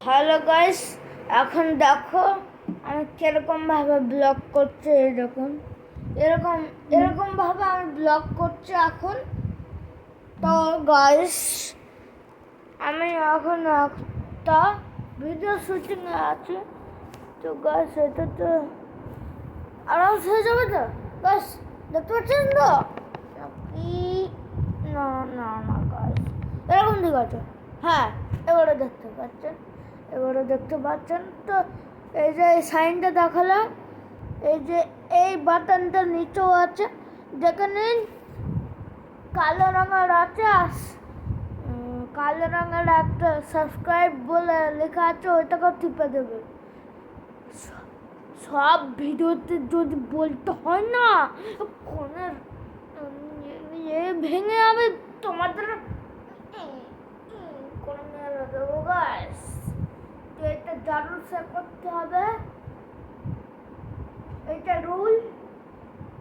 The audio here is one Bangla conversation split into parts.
হ্যালো গাইস, এখন দেখো আমি কিরকমভাবে ব্লগ করছি। এরকমভাবে আমি ব্লগ করছি এখন। তো গাইস, আমি এখন একটা ভিডিও শুটিংয়ে আছি। তো গাইস, এটা তো আরাম হয়ে যাবে তো গাইস, দেখতে পাচ্ছেন তো কি? না না না গাইস, এরকম ঠিক আছে। হ্যাঁ, এবারে দেখতে পাচ্ছেন তো। এই যে এই সাইনটা দেখালাম, এই যে এই বাটনটা নিচেও আছে, দেখে নিন। কালো রঙের আছে, কালো রঙের একটা সাবস্ক্রাইব বলে লেখা আছে, ওইটাকেও টিপে দেবে। সব ভিডিওতে যদি বলতে হয় না, ফোনের ভেঙে আমি তোমাদের কোনো মেরে দেবো গাইস। তো এটা জারুল সে করতে হবে, এটা রুল।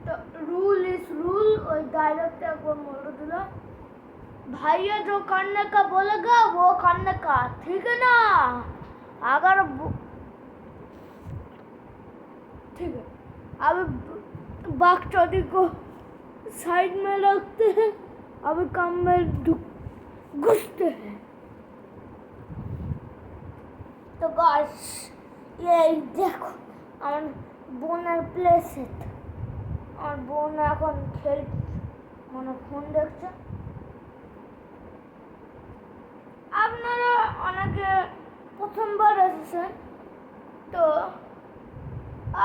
तो रूल इज रूल। और डायरेक्ट को मोड़ दिला, भैया जो करने का बोलेगा वो करने का, ठीक है ना? अगर ठीक है, अब बाग चौधरी को साइड में रखते हैं, अब काम में घुसते हैं। तो गाइस, ये देखो আমার বোনের প্লে সেট। আমার বোন এখন মানে ফোন দেখছে। আপনারা অনেকে প্রথমবার এসেছেন, তো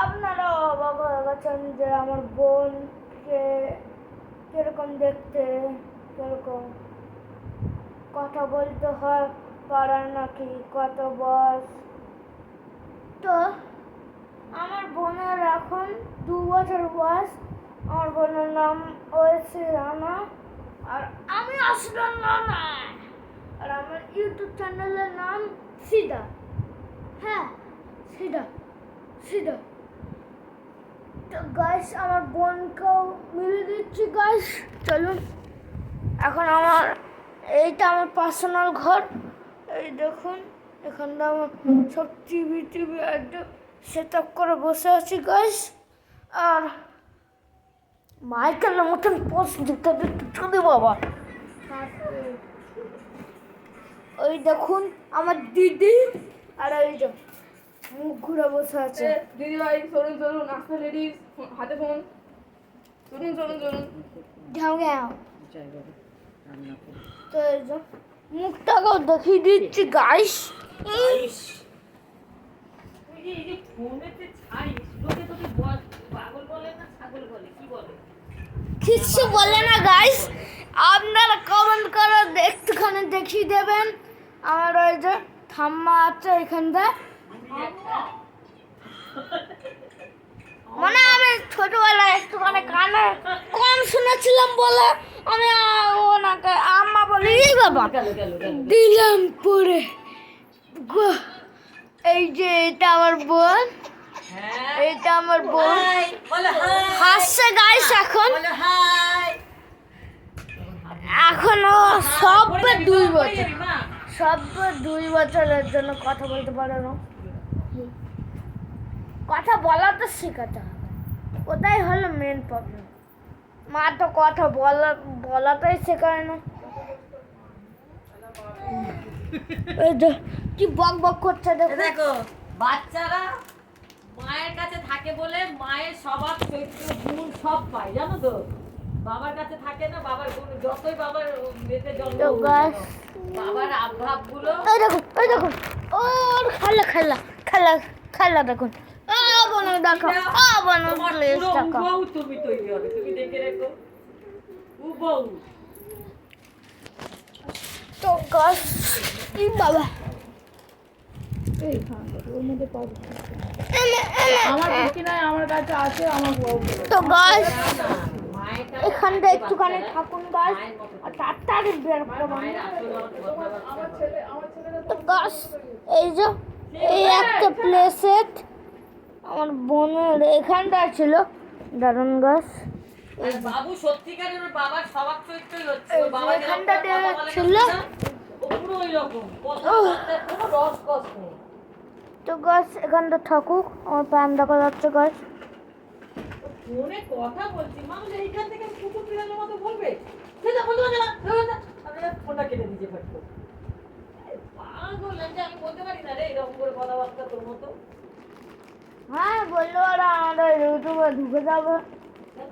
আপনারা অবাক হয়ে গেছেন যে আমার বোনকে কিরকম দেখতে, কিরকম কথা বলতে হয় পারে নাকি, কত বয়স। তো আমার বোনের এখন 2 বছর বয়স। আমার বোনের নাম ওয়েসি রানা, আর আমি আসলাম রানা। আর আমার ইউটিউব চ্যানেলের নাম সিদা। হ্যাঁ, সিদা। তো গাইস, আমার বোনকেও মিলে দিচ্ছি গাইস। চলুন, এখন এইটা আমার পার্সোনাল ঘর। এই দেখুন, এখানটা আমার সব টিভি একদম সেট আপ করে বসে আছি গাইস। আর মাইকেলের মতন পোস্ট দিতে চলে বাবা। ওই দেখুন আমার দিদি, আর ওই যে মুখ ঘুরে বসে আছে দিদি ভাই। চলুন আসলে লেডিস হাতে ফোন। চলুন ঘ্যাও। তো এই যে মুখটাকেও দেখিয়ে দিচ্ছি গাইস। কিছু বলে না গাইস, আপনারা কমেন্ট করে একটুখানি দেখিয়ে দেবেন। আমার ওই যে ঠাম্মা আছে এখানটা, মানে আমি ছোটবেলায় একটুখানি কানে কম শুনেছিলাম বলে আমি ওনাকে আম্মা বলি বাবা দিলাম পরে। এই যে এটা আমার বোন, হাসছে গাইস। এখনো সব 2 বছরের জন্য কথা বলতে পারে না। কথা বলা তো শেখাতে হবে, ওটাই হলো মেন প্রবলেম। মা তো কথা বলাটাই শেখায় না। এই যে কি বক করছে দেখো, বাচ্চারা মায়ের কাছে থাকে বলে মায়ের স্বভাব চরিত্র গুণ সব পায়, জানো তো। বাবার কাছে থাকে না, বাবার গুণ যতই বাবার মেয়েতে জন্ম বাবার আভাব গুলো। এই দেখো ওর খেলা দেখুন। তুমি তৈরি হবে, তুমি দেখে রেখো। বউ তো গাছ বাবা আমার কি নাই, আমার কাছে আছে আমার বউ। তো গাছ এখানটা একটুখানি থাকুন গাছ, আর তাড়াতাড়ি বের করবো। তো গাছ এই যে এই একটা প্লে সেট আমার বোনের এখানটা ছিল, দারুণ গাছ। বাবু সত্যিকারের বাবার স্বভাব চরিত্রই হচ্ছে, এখানটাতে ছিল। ও পুরো ওই রকম কথাবার্তায় কোনো রসকস নেই। তো গাছ এখানটা থাকুক, আমার প্যান দেখা যাচ্ছে গাছ। ফোনে কথা বলছি, মানুষ এইখান থেকে কুকুর বিড়ালের মতো বলবে, সেটা বলতে পারছে না, আপনারা ফোনটা কেটে দিয়েছে ফট করে। পাগল আমি বলতে পারি না রে এরকম করে কথাবার্তা তোর মতো। হ্যাঁ বললো ওরা আমাদের ইউটিউবে ঢুকে যাবে। কেন?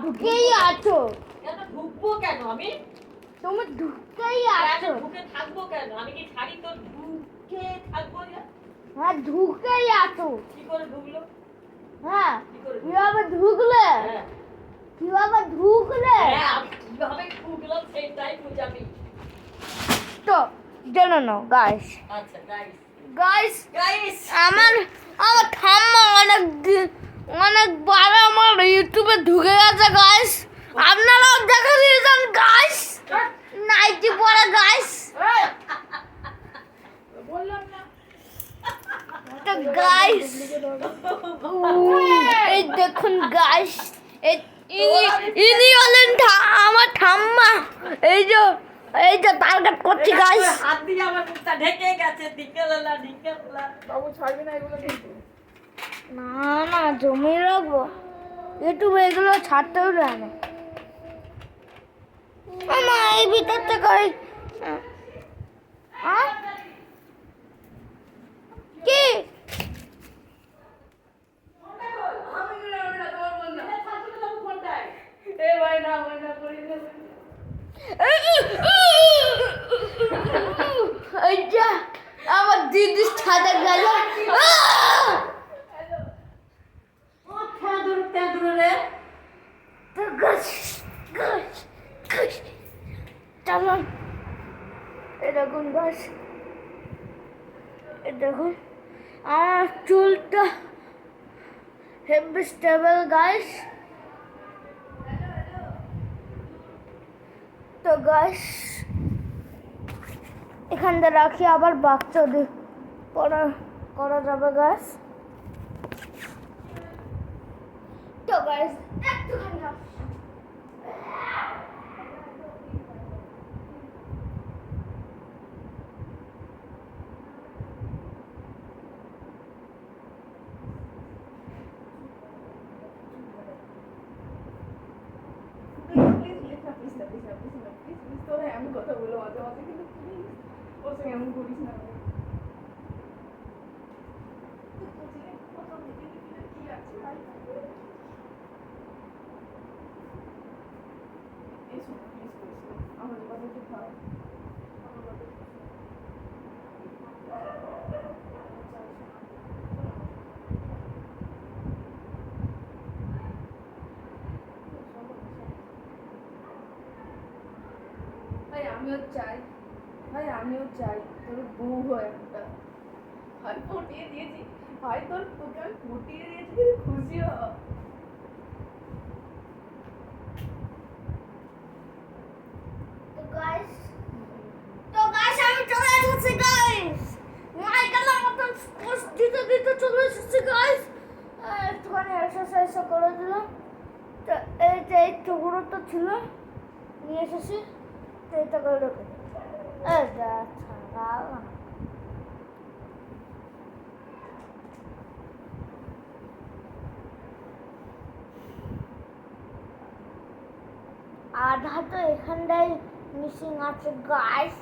ঢুকেই আছো, কেন ঢুকবো কেন আমি? তুমি ঢুকেই কেন আছো। ঢুকে থাকবো কেন? আমি কি ছাড়ি তো ঢুকে থাকবো না? হ্যাঁ ঢুকেই আছো। কি করে ঢুকলো? হ্যাঁ কি করে ঢুকলো? কিভাবে ঢুকলে, হ্যাঁ কিভাবে ঢুকলে হ্যাঁ, আমি কিভাবে ঢুকলাম সেটাই বুঝাবি। তো জেনে নাও গাইস। আচ্ছা গাইস, গাইস গাইস আমার আমার ঠাম্মা অনেকবার আমার ইউটিউবে ঢুকে গেছে গাইস, আপনারাও দেখে দিয়েছেন গাইস, নাইটি পরে গাইস। বললাম না তো গাইস এই দেখুন গাইস, ইনি হলেন আমার ঠাম্মা। এই যে টার্গেট করছি গাইস। হাত দিয়ে আমার মুখটা ঢেকে গেছে, দিকেলা। বাবু ছাড়বি না এগুলো কিন্তু। না না জমিয়ে রাখবো, ইউটিউবে এগুলো ছাড়তেও দেয় না। মামা এই ভিতর থেকে কি এ ভাই না মনে করি না। এইটা আমার দিদির ছাদে গেল। তো গাছ গাছ গাছ চালান, এই দেখুন গাছ, এই দেখুন আমার চুলটা হেভি স্টেবল গাইস। তো গাইস এখানটা রাখি, আবার বাচ্চা করা যাবে গাইস। তো গাইস একটুখানি আমি কথা বলবো মাঝে মাঝে, কিন্তু প্লিজ ওর সঙ্গে এমন করিস না। আমার কথা খুব ভালো। আমিও চাই তোর বউ হয় একটা। ভাই পটিয়ে দিয়েছি, ভাই তোর তোকে আমি পটিয়ে দিয়েছি, তুই খুশি হ। তো গাইস আমি চলে এসেছি গাইস, মাইকেলের মতন পোস্ট দিতে চলে এসেছি গাইস। একটুখানি এক্সারসাইজ করে দিলাম। তো এই যে এই টুকরোটা ছিল নিয়ে এসেছি, তো এটা করে রেখে এটা ছাড়া আধা তো এখানটাই মিসিং আছে গাইস,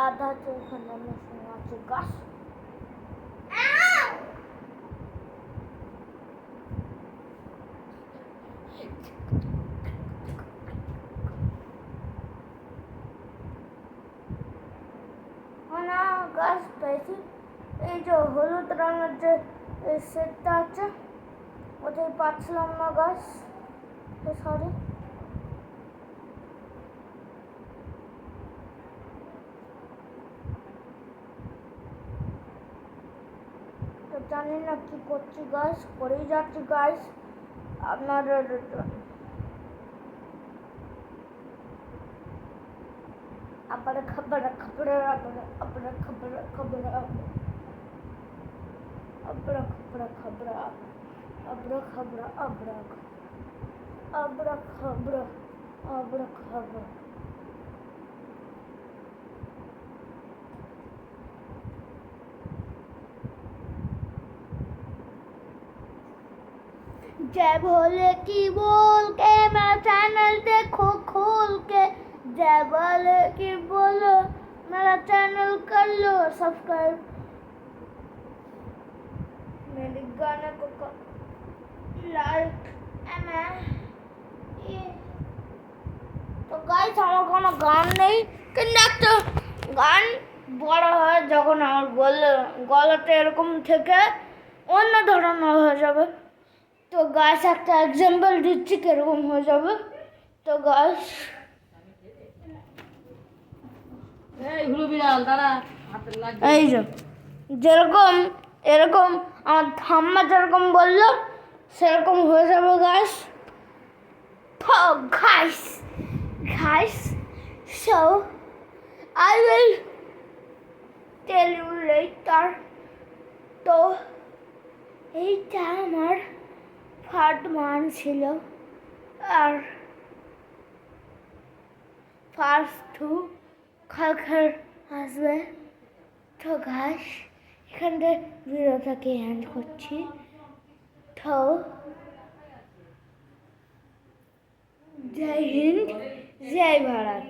আধা তো এখানে মিসিং আছে গাইস। না গাছ পেয়েছি, এই যে হলুদ রঙের যে সেটটা আছে ওটাই পাচ্ছিলাম না গাছ, তো সরি। তো জানি না কি করছি গাছ, করেই যাচ্ছি গাছ। আপনারা আপনারা খবর খবর আপনারা আপনারা খবর খবর আপনারা খবর খবর আপনারা খবর আপনারা খবর খবর আপনারা খবর जय भोले की बोल के मेरा चैनल देखो खोल के, जय भोले की बोलो मेरा चैनल कर लो सब्सक्राइब। मेरे गाने को लाइक তো গাইস আমার কোনো গান নেই, কিন্তু একটা গান বড় হয় যখন আমার গলাতে এরকম থেকে অন্য ধরনের হয়ে যাবে। তো গাইস একটা এক্সাম্পল দিচ্ছি কিরকম হয়ে যাবে। তো গাইস এই হুলু বিড়াল দাঁড়া, হাতে লাগবে। এই যে যেরকম এরকম আমার ঠাম্মা যেরকম বললো সেরকম হয়ে যাবে গাইস। তো guys, so I will tell you later. তো এইটা আমার ফার্স্ট মান ছিল, আর ফার্স্ট টু খাল আসবে। তো গাছ এখান থেকে ভিডিওটাকে এন্ড করছি। তো জয় হিন্দ, জয় ভারত।